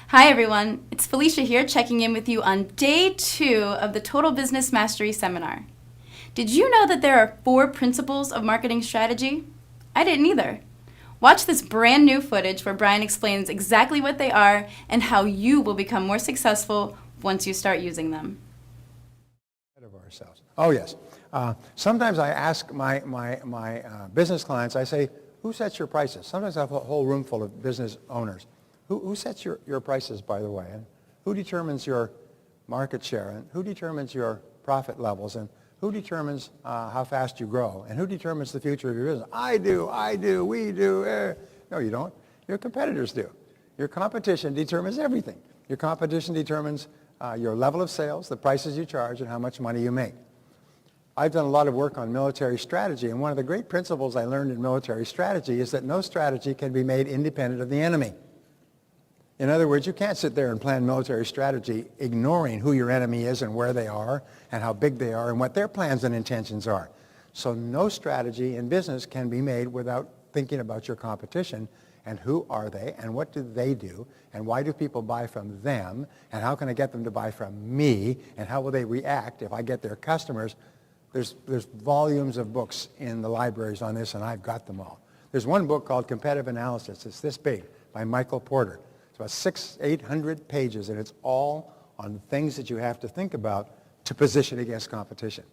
Hi everyone, it's Felicia here checking in with you on day 2 of the Total Business Mastery Seminar. Did you know that there are 4 principles of marketing strategy? I didn't either. Watch this brand new footage where Brian explains exactly what they are and how you will become more successful once you start using them. Of ourselves. Oh yes. Sometimes I ask my business clients, I say, who sets your prices? Sometimes I have a whole room full of business owners. Who sets your prices, by the way? And who determines your market share? And who determines your profit levels? And who determines how fast you grow? And who determines the future of your business? I do, we do. No, you don't. Your competitors do. Your competition determines everything. Your competition determines your level of sales, the prices you charge, and how much money you make. I've done a lot of work on military strategy, and one of the great principles I learned in military strategy is that no strategy can be made independent of the enemy. In other words, you can't sit there and plan military strategy ignoring who your enemy is and where they are and how big they are and what their plans and intentions are. So no strategy in business can be made without thinking about your competition and who are they and what do they do and why do people buy from them and how can I get them to buy from me and how will they react if I get their customers. There's volumes of books in the libraries on this and I've got them all. There's one book called Competitive Analysis. It's this big by Michael Porter. It's about 800 pages, and it's all on the things that you have to think about to position against competition.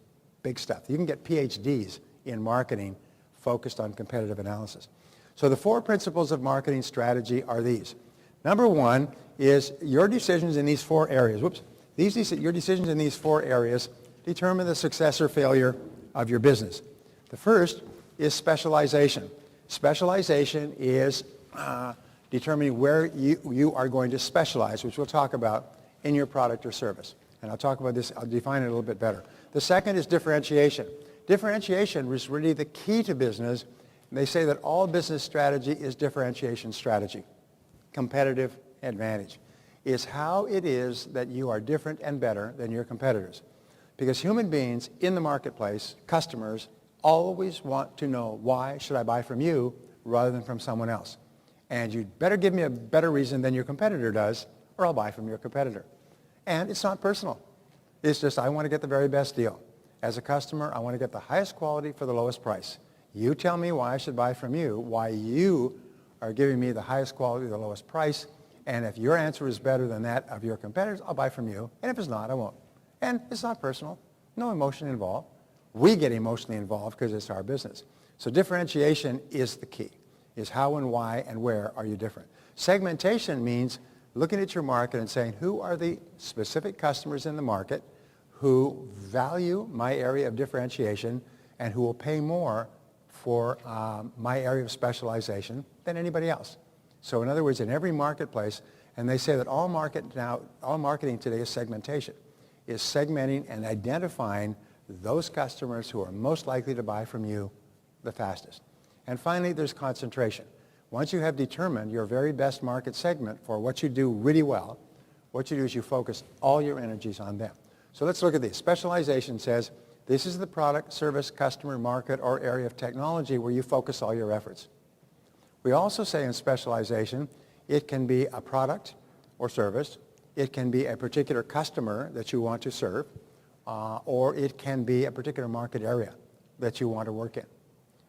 Big stuff. You can get PhDs in marketing focused on competitive analysis. So the 4 principles of marketing strategy are these. Number 1 is your decisions in these 4 areas. Your decisions in these 4 areas determine the success or failure of your business. The first is specialization. Specialization is determining where you are going to specialize, which we'll talk about in your product or service. And I'll talk about this, I'll define it a little bit better. The second is differentiation. Differentiation is really the key to business. And they say that all business strategy is differentiation strategy. Competitive advantage is how it is that you are different and better than your competitors. Because human beings in the marketplace, customers, always want to know why should I buy from you rather than from someone else. And you'd better give me a better reason than your competitor does, or I'll buy from your competitor. And it's not personal. It's just I want to get the very best deal. As a customer, I want to get the highest quality for the lowest price. You tell me why I should buy from you, why you are giving me the highest quality, the lowest price, and if your answer is better than that of your competitors, I'll buy from you. And if it's not, I won't. And it's not personal. No emotion involved. We get emotionally involved because it's our business. So differentiation is the key. Is how and why and where are you different. Segmentation means looking at your market and saying who are the specific customers in the market who value my area of differentiation and who will pay more for my area of specialization than anybody else. So in other words, in every marketplace, and they say that all marketing today is segmentation, is segmenting and identifying those customers who are most likely to buy from you the fastest. And finally, there's concentration. Once you have determined your very best market segment for what you do really well, what you do is you focus all your energies on them. So let's look at this. Specialization says this is the product, service, customer, market, or area of technology where you focus all your efforts. We also say in specialization, it can be a product or service, it can be a particular customer that you want to serve, or it can be a particular market area that you want to work in.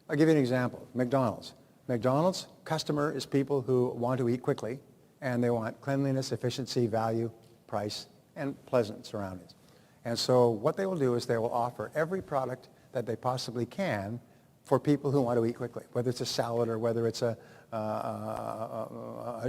I'll give you an example. McDonald's. McDonald's customer is people who want to eat quickly, and they want cleanliness, efficiency, value, price, and pleasant surroundings. And so what they will do is they will offer every product that they possibly can for people who want to eat quickly, whether it's a salad or whether it's a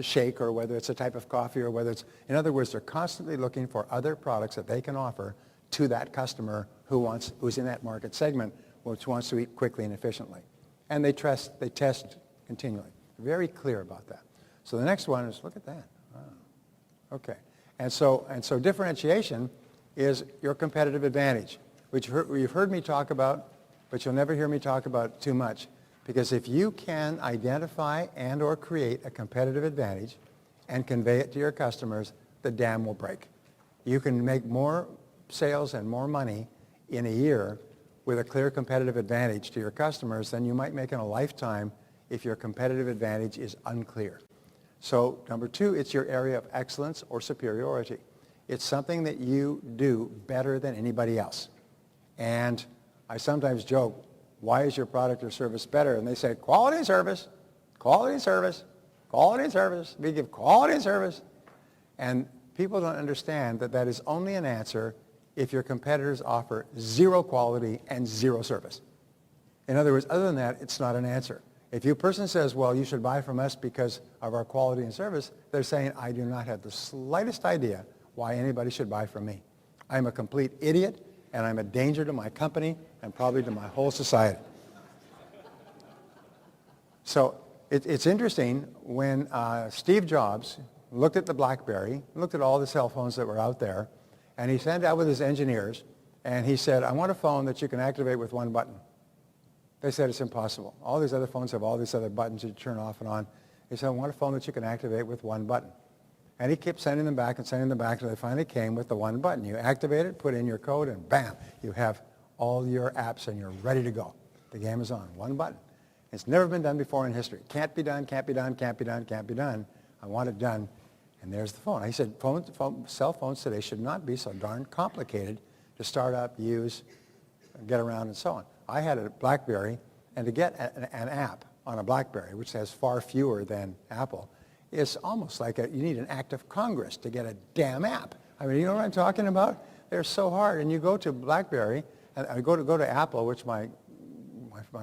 shake or whether it's a type of coffee or whether it's, in other words, they're constantly looking for other products that they can offer to that customer who's in that market segment, which wants to eat quickly and efficiently. And they test continually. Very clear about that. So the next one is, look at that. Wow. Okay. And so differentiation is your competitive advantage, which you've heard me talk about, but you'll never hear me talk about too much. Because if you can identify and or create a competitive advantage and convey it to your customers, the dam will break. You can make more sales and more money in a year with a clear competitive advantage to your customers than you might make in a lifetime if your competitive advantage is unclear. So number two, it's your area of excellence or superiority. It's something that you do better than anybody else. And I sometimes joke, why is your product or service better? And they say, quality and service, quality and service, quality and service. We give quality and service. And people don't understand that that is only an answer if your competitors offer zero quality and zero service. In other words, other than that, it's not an answer. If a person says, well, you should buy from us because of our quality and service, they're saying, I do not have the slightest idea why anybody should buy from me. I'm a complete idiot, and I'm a danger to my company and probably to my whole society. So it's interesting when Steve Jobs looked at the BlackBerry, looked at all the cell phones that were out there, and he sent out with his engineers, and he said, I want a phone that you can activate with one button. They said it's impossible. All these other phones have all these other buttons you turn off and on. He said, I want a phone that you can activate with one button. And he kept sending them back and sending them back until they finally came with the one button. You activate it, put in your code, and bam, you have all your apps and you're ready to go. The game is on. One button. It's never been done before in history. Can't be done, can't be done, can't be done, can't be done. I want it done. And there's the phone. He said cell phones today should not be so darn complicated to start up, use, get around, and so on. I had a BlackBerry, and to get an app on a BlackBerry, which has far fewer than Apple, is almost like you need an act of Congress to get a damn app. I mean, you know what I'm talking about? They're so hard. And you go to BlackBerry, and I go to Apple, which my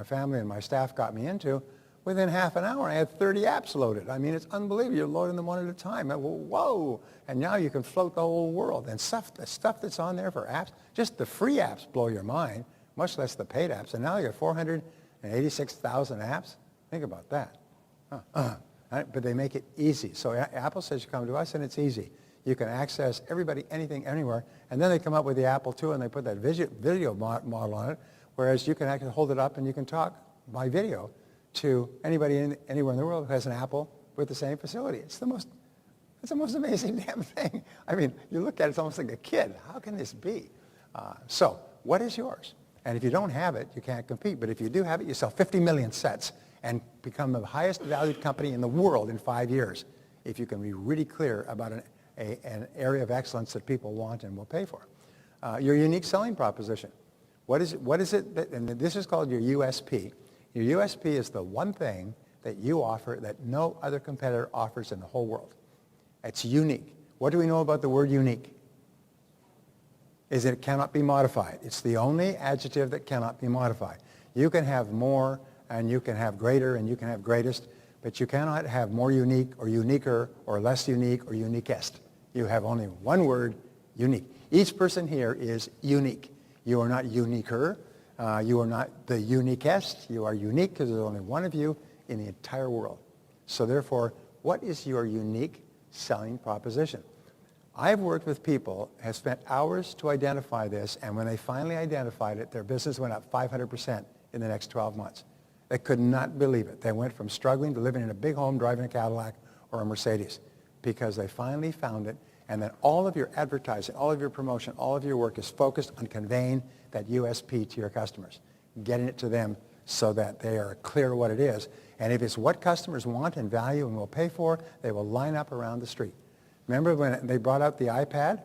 family and my staff got me into. Within half an hour, I had 30 apps loaded. I mean, it's unbelievable. You're loading them one at a time. Whoa! And now you can float the whole world. And the stuff that's on there for apps, just the free apps blow your mind, much less the paid apps. And now you have 486,000 apps. Think about that. But they make it easy. So Apple says you come to us, and it's easy. You can access everybody, anything, anywhere. And then they come up with the Apple II, and they put that video model on it, whereas you can actually hold it up, and you can talk by video to anybody anywhere in the world who has an Apple with the same facility. It's the most amazing damn thing. I mean, you look at it, it's almost like a kid. How can this be? So what is yours? And if you don't have it, you can't compete. But if you do have it, you sell 50 million sets and become the highest valued company in the world in 5 years if you can be really clear about an area of excellence that people want and will pay for. Your unique selling proposition. What is it that, and this is called your USP. Your USP is the one thing that you offer that no other competitor offers in the whole world. It's unique. What do we know about the word unique? Is it cannot be modified. It's the only adjective that cannot be modified. You can have more, and you can have greater, and you can have greatest, but you cannot have more unique or uniquer or less unique or uniquest. You have only one word, unique. Each person here is unique. You are not uniquer. You are not the uniquest. You are unique because there's only one of you in the entire world. So therefore, what is your unique selling proposition? I've worked with people, have spent hours to identify this, and when they finally identified it, their business went up 500% in the next 12 months. They could not believe it. They went from struggling to living in a big home, driving a Cadillac or a Mercedes, because they finally found it. And then all of your advertising, all of your promotion, all of your work is focused on conveying that USP to your customers, getting it to them so that they are clear what it is. And if it's what customers want and value and will pay for, they will line up around the street. Remember when they brought out the iPad?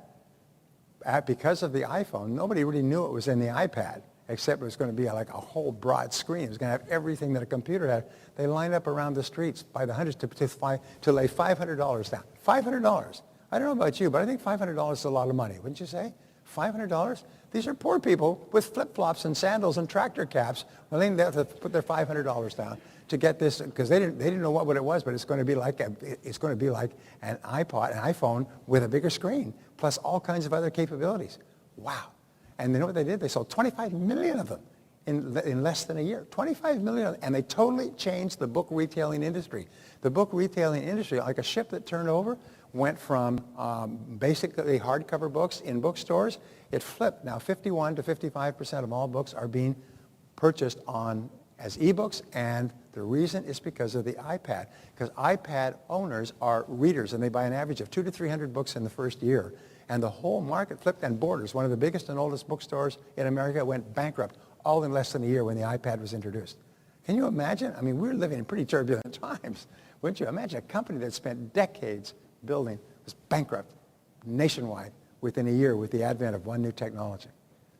Because of the iPhone, nobody really knew it was in the iPad, except it was going to be like a whole broad screen. It was going to have everything that a computer had. They lined up around the streets by the hundreds to lay $500 down. $500. I don't know about you, but I think $500 is a lot of money, wouldn't you say? $500? These are poor people with flip-flops and sandals and tractor caps willing to put their $500 down to get this, because they didn't know what it was, but it's going to be like an iPod, an iPhone with a bigger screen, plus all kinds of other capabilities. Wow. And you know what they did? They sold 25 million of them in less than a year. 25 million, and they totally changed the book retailing industry. The book retailing industry, like a ship that turned over, went from basically hardcover books in bookstores. It flipped. Now 51 to 55% of all books are being purchased as ebooks, and the reason is because of the iPad. Because iPad owners are readers, and they buy an average of 200 to 300 books in the first year. And the whole market flipped, and Borders, one of the biggest and oldest bookstores in America, went bankrupt all in less than a year when the iPad was introduced. Can you imagine? I mean, we're living in pretty turbulent times. Wouldn't you? Imagine a company that spent decades building was bankrupt nationwide within a year with the advent of one new technology.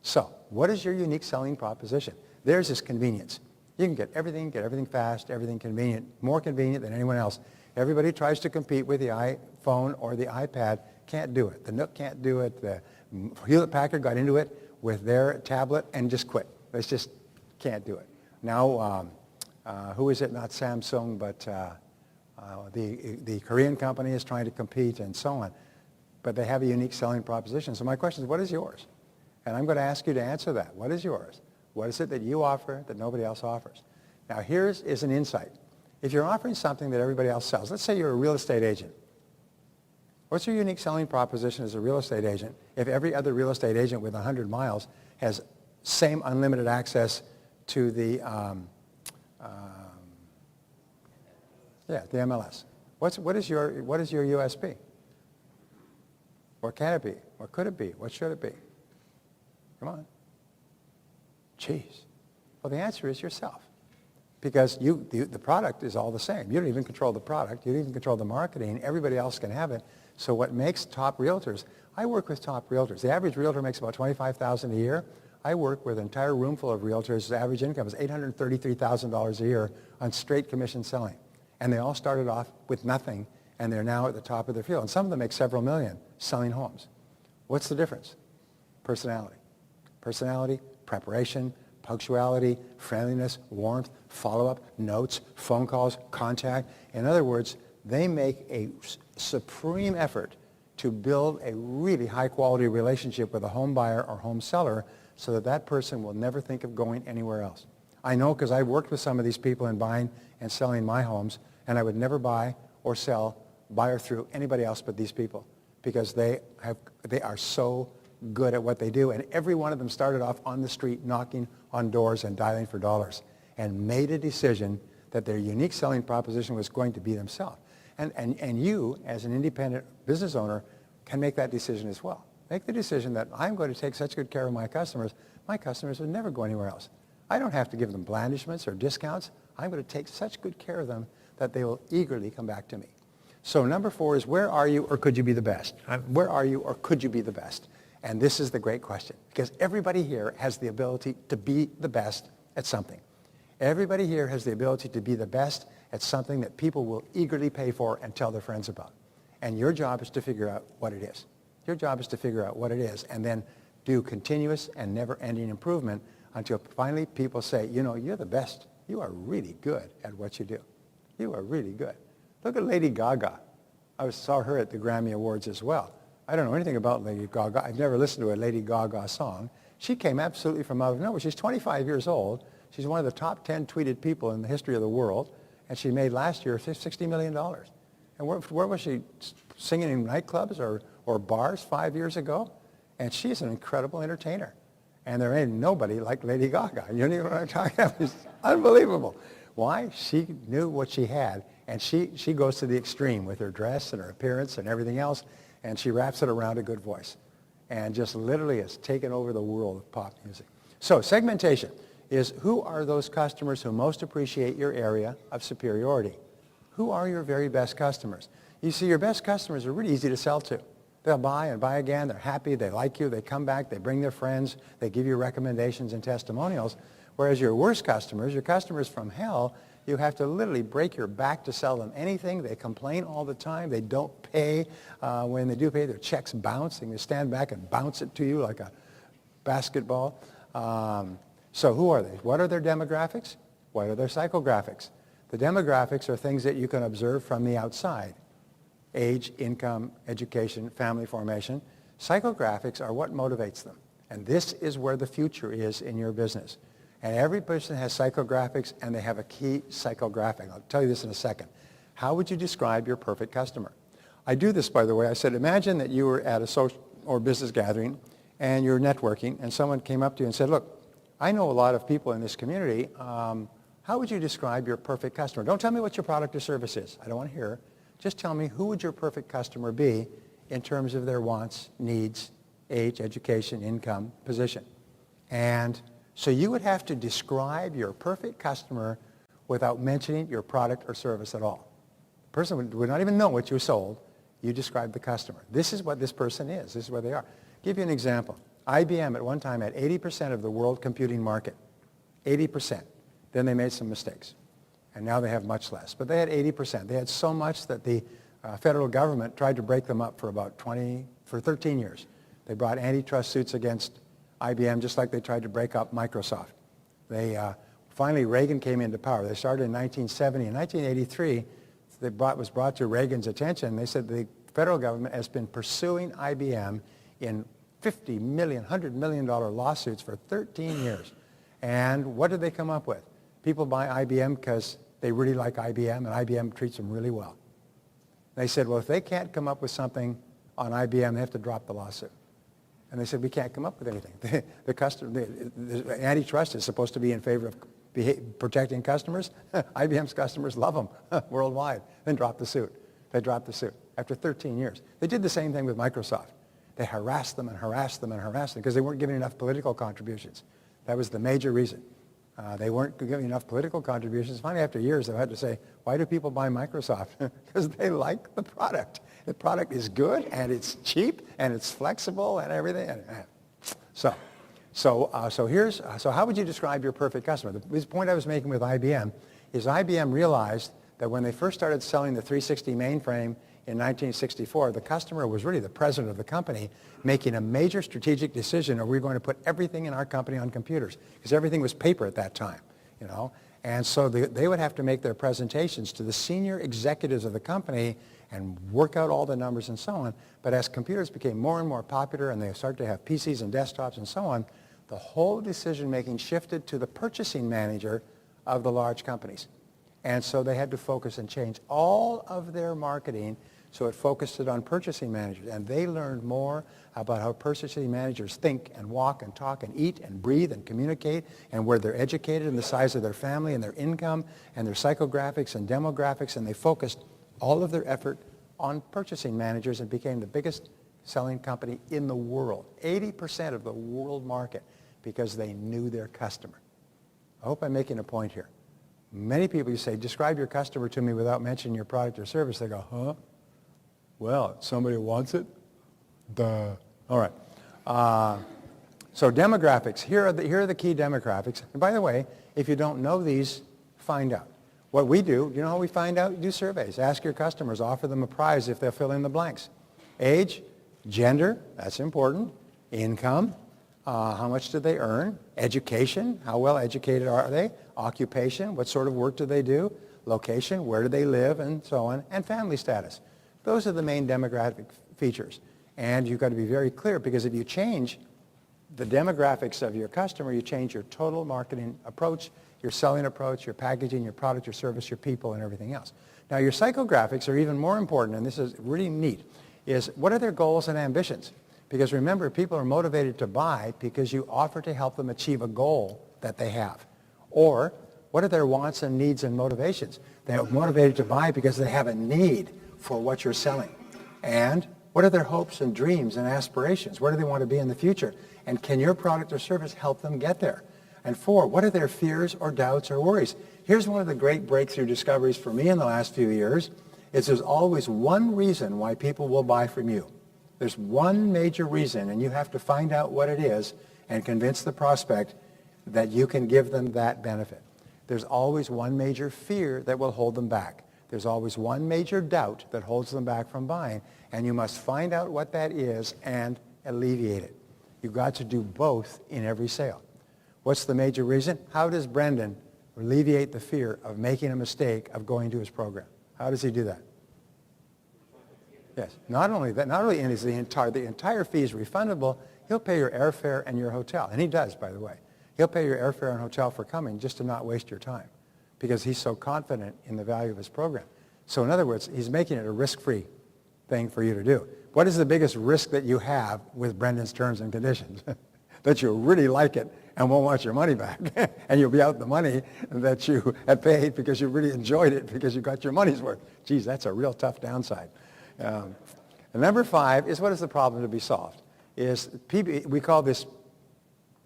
So, what is your unique selling proposition? Theirs is convenience. You can get everything fast, everything convenient, more convenient than anyone else. Everybody tries to compete with the iPhone or the iPad, can't do it. The Nook can't do it. The Hewlett-Packard got into it with their tablet and just quit. They just can't do it. Now, who is it? Not Samsung, but the Korean company is trying to compete and so on. But they have a unique selling proposition. So my question is, what is yours? And I'm going to ask you to answer that. What is yours? What is it that you offer that nobody else offers? Now, here's an insight. If you're offering something that everybody else sells, let's say you're a real estate agent. What's your unique selling proposition as a real estate agent if every other real estate agent with 100 miles has same unlimited access to the MLS? What is your USP? What can it be? What could it be? What should it be? Come on. Jeez. Well, the answer is yourself. Because the product is all the same. You don't even control the product. You don't even control the marketing. Everybody else can have it. So what makes top realtors, I work with top realtors. The average realtor makes about $25,000 a year. I work with an entire room full of realtors. The average income is $833,000 a year on straight commission selling. And they all started off with nothing, and they're now at the top of their field. And some of them make several million selling homes. What's the difference? Personality. Personality, preparation, punctuality, friendliness, warmth, follow-up, notes, phone calls, contact. In other words, they make a supreme effort to build a really high-quality relationship with a home buyer or home seller so that that person will never think of going anywhere else. I know because I've worked with some of these people in buying and selling my homes, and I would never buy or sell, buy or through anybody else but these people because they are so good at what they do. And every one of them started off on the street knocking on doors and dialing for dollars and made a decision that their unique selling proposition was going to be themselves. And you, as an independent business owner, can make that decision as well. Make the decision that I'm going to take such good care of my customers will never go anywhere else. I don't have to give them blandishments or discounts. I'm going to take such good care of them that they will eagerly come back to me. So number 4 is, where are you or could you be the best? Where are you or could you be the best? And this is the great question, because everybody here has the ability to be the best at something. Everybody here has the ability to be the best at something that people will eagerly pay for and tell their friends about. And your job is to figure out what it is. Your job is to figure out what it is and then do continuous and never-ending improvement until finally people say, you know, you're the best. You are really good at what you do. You are really good. Look at Lady Gaga. I saw her at the Grammy Awards as well. I don't know anything about Lady Gaga. I've never listened to a Lady Gaga song. She came absolutely from out of nowhere. She's 25 years old. She's one of the top 10 tweeted people in the history of the world. And she made last year $60 million. And where was she? Singing in nightclubs or bars 5 years ago? And she's an incredible entertainer. And there ain't nobody like Lady Gaga. You know what I'm talking about? It's unbelievable. Why? She knew what she had. And she goes to the extreme with her dress and her appearance and everything else. And she wraps it around a good voice. And just literally has taken over the world of pop music. So segmentation is, who are those customers who most appreciate your area of superiority? Who are your very best customers? You see, your best customers are really easy to sell to. They'll buy and buy again. They're happy. They like you. They come back. They bring their friends. They give you recommendations and testimonials. Whereas your worst customers, your customers from hell, you have to literally break your back to sell them anything. They complain all the time. They don't pay. When they do pay, their checks bounce, and you stand back and bounce it to you like a basketball. So who are they? What are their demographics? What are their psychographics? The demographics are things that you can observe from the outside. Age, income, education, family formation. Psychographics are what motivates them. And this is where the future is in your business. And every person has psychographics, and they have a key psychographic. I'll tell you this in a second. How would you describe your perfect customer? I do this, by the way. I said, imagine that you were at a social or business gathering, and you're networking, and someone came up to you and said, look, I know a lot of people in this community. How would you describe your perfect customer? Don't tell me what your product or service is. I don't want to hear. Just tell me, who would your perfect customer be in terms of their wants, needs, age, education, income, position? And so you would have to describe your perfect customer without mentioning your product or service at all. person would not even know what you sold. You described the customer. This is what this person is. This is what they are. Give you an example. IBM at one time had 80% of the world computing market. 80%. Then they made some mistakes. And now they have much less. But they had 80%. They had so much that the federal government tried to break them up for 13 years. They brought antitrust suits against IBM just like they tried to break up Microsoft. Finally, Reagan came into power. They started in 1970. In 1983, was brought to Reagan's attention. They said the federal government has been pursuing IBM in $50 million, $100 million lawsuits for 13 years. And what did they come up with? People buy IBM because they really like IBM, and IBM treats them really well. They said, well, if they can't come up with something on IBM, they have to drop the lawsuit. And they said, we can't come up with anything. The antitrust is supposed to be in favor of protecting customers. IBM's customers love them worldwide. Then drop the suit. They dropped the suit after 13 years. They did the same thing with Microsoft. They harassed them and harassed them and harassed them because they weren't giving enough political contributions. That was the major reason. They weren't giving enough political contributions. Finally, after years, they had to say, why do people buy Microsoft? Because they like the product. The product is good, and it's cheap, and it's flexible, and everything. So how would you describe your perfect customer? The point I was making with IBM is IBM realized that when they first started selling the 360 mainframe in 1964, the customer was really the president of the company making a major strategic decision, are we going to put everything in our company on computers? Because everything was paper at that time, you know. And so they would have to make their presentations to the senior executives of the company and work out all the numbers and so on. But as computers became more and more popular and they started to have PCs and desktops and so on, the whole decision-making shifted to the purchasing manager of the large companies. And so they had to focus and change all of their marketing so it focused it on purchasing managers. And they learned more about how purchasing managers think and walk and talk and eat and breathe and communicate and where they're educated and the size of their family and their income and their psychographics and demographics. And they focused all of their effort on purchasing managers and became the biggest selling company in the world. 80% of the world market because they knew their customer. I hope I'm making a point here. Many people, you say, describe your customer to me without mentioning your product or service. They go, huh? Well, somebody wants it? Duh. All right. So demographics. Here are the key demographics. And by the way, if you don't know these, find out. What we do, you know how we find out? You do surveys. Ask your customers. Offer them a prize if they'll fill in the blanks. Age, gender, that's important. Income, how much do they earn? Education, how well educated are they? Occupation, what sort of work do they do? Location, where do they live, and so on. And family status. Those are the main demographic features. And you've got to be very clear because if you change the demographics of your customer, you change your total marketing approach, your selling approach, your packaging, your product, your service, your people, and everything else. Now, your psychographics are even more important, and this is really neat, is what are their goals and ambitions? Because remember, people are motivated to buy because you offer to help them achieve a goal that they have. Or what are their wants and needs and motivations? They're motivated to buy because they have a need for what you're selling. And what are their hopes and dreams and aspirations? Where do they want to be in the future? And can your product or service help them get there? And 4, what are their fears or doubts or worries? Here's one of the great breakthrough discoveries for me in the last few years, is there's always one reason why people will buy from you. There's one major reason, and you have to find out what it is and convince the prospect that you can give them that benefit. There's always one major fear that will hold them back. There's always one major doubt that holds them back from buying, and you must find out what that is and alleviate it. You've got to do both in every sale. What's the major reason? How does Brendan alleviate the fear of making a mistake of going to his program? How does he do that? Yes. Not only that, not only is the entire fee is refundable, he'll pay your airfare and your hotel. And he does, by the way. He'll pay your airfare and hotel for coming just to not waste your time because he's so confident in the value of his program. So in other words, he's making it a risk-free thing for you to do. What is the biggest risk that you have with Brendan's terms and conditions? That you'll really like it and won't want your money back. And you'll be out the money that you had paid because you really enjoyed it because you got your money's worth. Geez, that's a real tough downside. And number 5 is what is the problem to be solved? We call this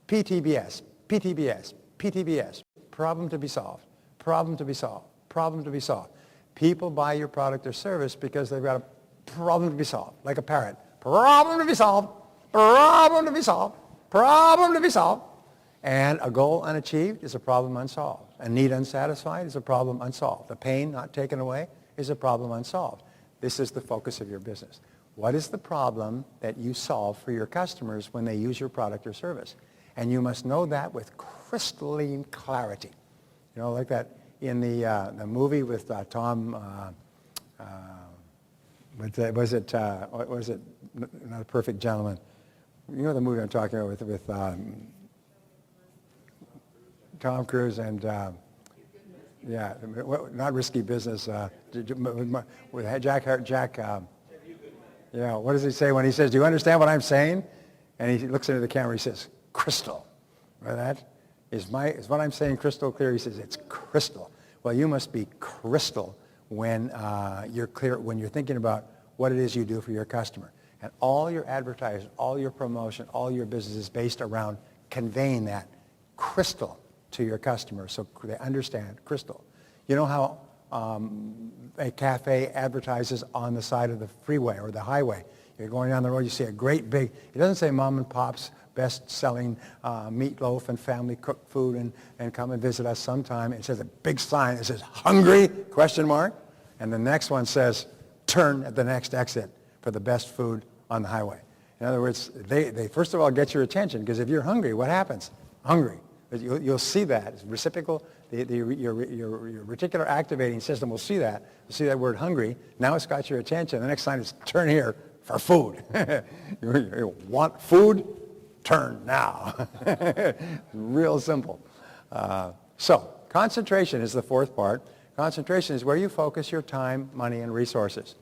PTBS, PTBS, PTBS, problem to be solved, problem to be solved, problem to be solved. People buy your product or service because they've got a problem to be solved, like a parrot. Problem to be solved, problem to be solved, problem to be solved. And a goal unachieved is a problem unsolved. A need unsatisfied is a problem unsolved. A pain not taken away is a problem unsolved. This is the focus of your business. What is the problem that you solve for your customers when they use your product or service? And you must know that with crystalline clarity. You know, like that in the movie with Tom, was it Not a Perfect Gentleman? You know the movie I'm talking about with Tom Cruise and not Risky Business with Jack. What does he say when he says, "Do you understand what I'm saying?" And he looks into the camera. He says, "Crystal." Right? That is what I'm saying crystal clear. He says, "It's crystal." Well, you must be crystal when you're clear, when you're thinking about what it is you do for your customer. And all your advertising, all your promotion, all your business is based around conveying that crystal to your customer so they understand crystal. You know how a cafe advertises on the side of the freeway or the highway? You're going down the road, you see a great big, it doesn't say mom and pop's best-selling meatloaf and family cooked food and come and visit us sometime. It says a big sign that says hungry, ? And the next one says turn at the next exit for the best food on the highway. In other words, they first of all get your attention, because if you're hungry, what happens? Hungry. You'll see that. It's reciprocal. Your reticular activating system will see that. You'll see that word hungry. Now it's got your attention. The next sign is turn here for food. You want food? Turn now. Real simple. So concentration is the fourth part. Concentration is where you focus your time, money, and resources.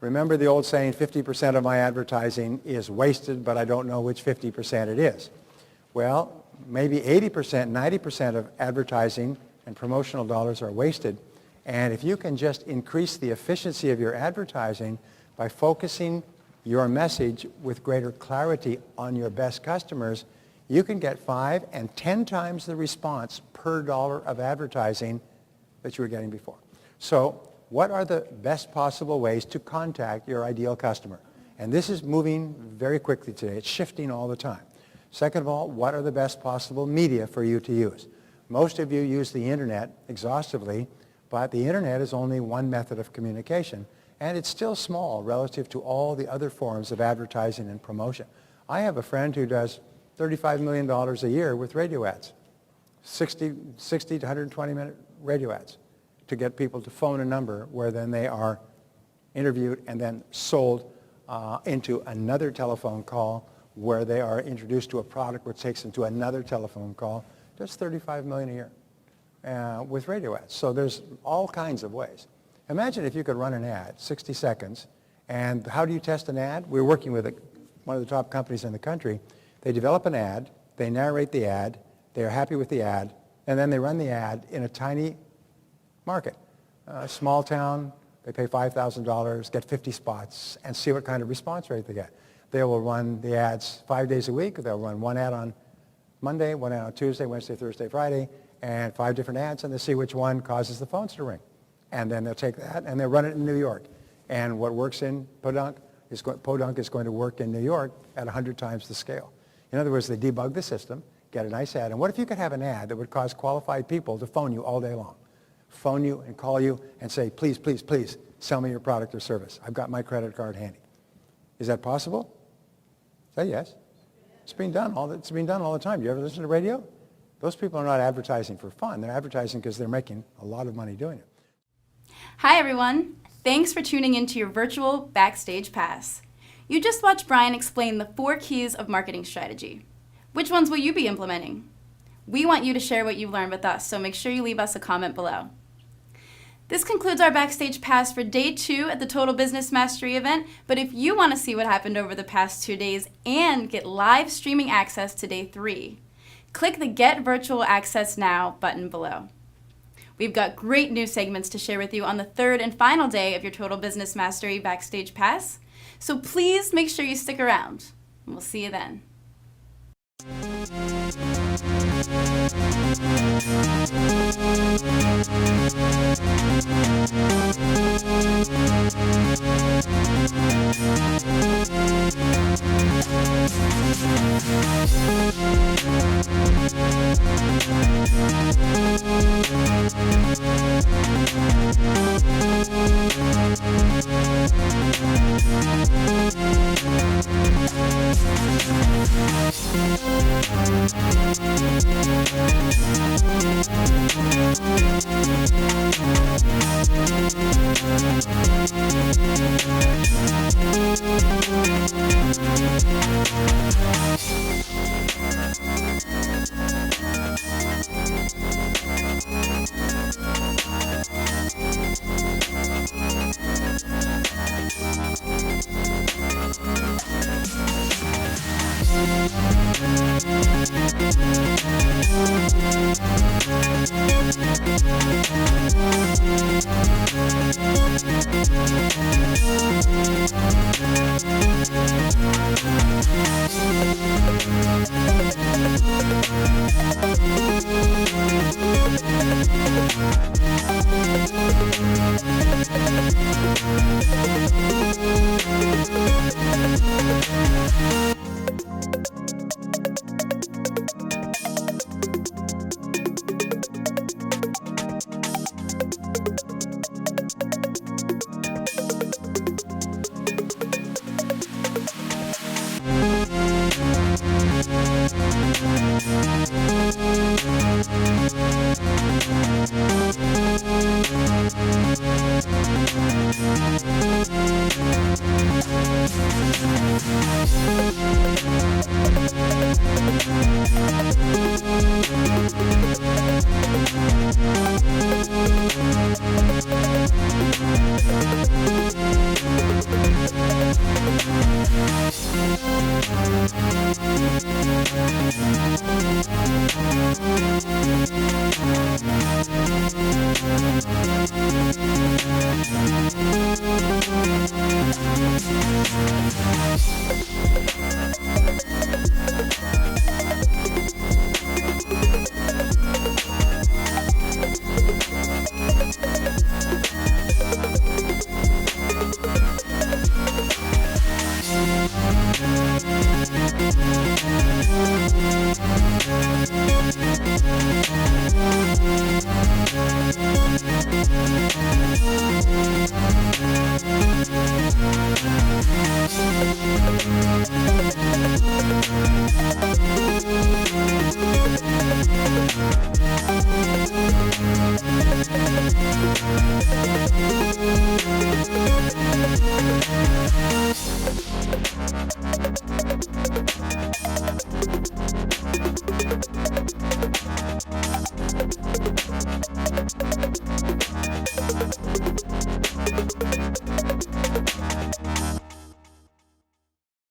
Remember the old saying, 50% of my advertising is wasted, but I don't know which 50% it is. Well, maybe 80%, 90% of advertising and promotional dollars are wasted. And if you can just increase the efficiency of your advertising by focusing your message with greater clarity on your best customers, you can get 5 and 10 times the response per dollar of advertising that you were getting before. So what are the best possible ways to contact your ideal customer? And this is moving very quickly today. It's shifting all the time. Second of all, what are the best possible media for you to use? Most of you use the internet exhaustively, but the internet is only one method of communication, and it's still small relative to all the other forms of advertising and promotion. I have a friend who does $35 million a year with radio ads, 60 to 120-minute radio ads to get people to phone a number where then they are interviewed and then sold into another telephone call where they are introduced to a product which takes them to another telephone call. That's $35 million a year with radio ads. So there's all kinds of ways. Imagine if you could run an ad, 60 seconds, and how do you test an ad? We're working with one of the top companies in the country. They develop an ad, they narrate the ad, they're happy with the ad, and then they run the ad in a tiny market, a small town. They pay $5,000, get 50 spots, and see what kind of response rate they get. They will run the ads 5 days a week. They'll run one ad on Monday, one ad on Tuesday, Wednesday, Thursday, Friday, and 5 different ads, and they'll see which one causes the phones to ring. And then they'll take that and they'll run it in New York. And what works in Podunk is going to work in New York at 100 times the scale. In other words, they debug the system, get a nice ad. And what if you could have an ad that would cause qualified people to phone you all day long? Phone you and call you and say, please, please, please, sell me your product or service. I've got my credit card handy. Is that possible? Say yes. It's being done all the time. Do you ever listen to radio? Those people are not advertising for fun. They're advertising because they're making a lot of money doing it. Hi everyone. Thanks for tuning into your virtual Backstage Pass. You just watched Brian explain the 4 keys of marketing strategy. Which ones will you be implementing? We want you to share what you've learned with us, so make sure you leave us a comment below. This concludes our Backstage Pass for Day 2 at the Total Business Mastery event, but if you want to see what happened over the past 2 days and get live streaming access to Day 3, click the Get Virtual Access Now button below. We've got great new segments to share with you on the 3rd and final day of your Total Business Mastery Backstage Pass, so please make sure you stick around, and we'll see you then.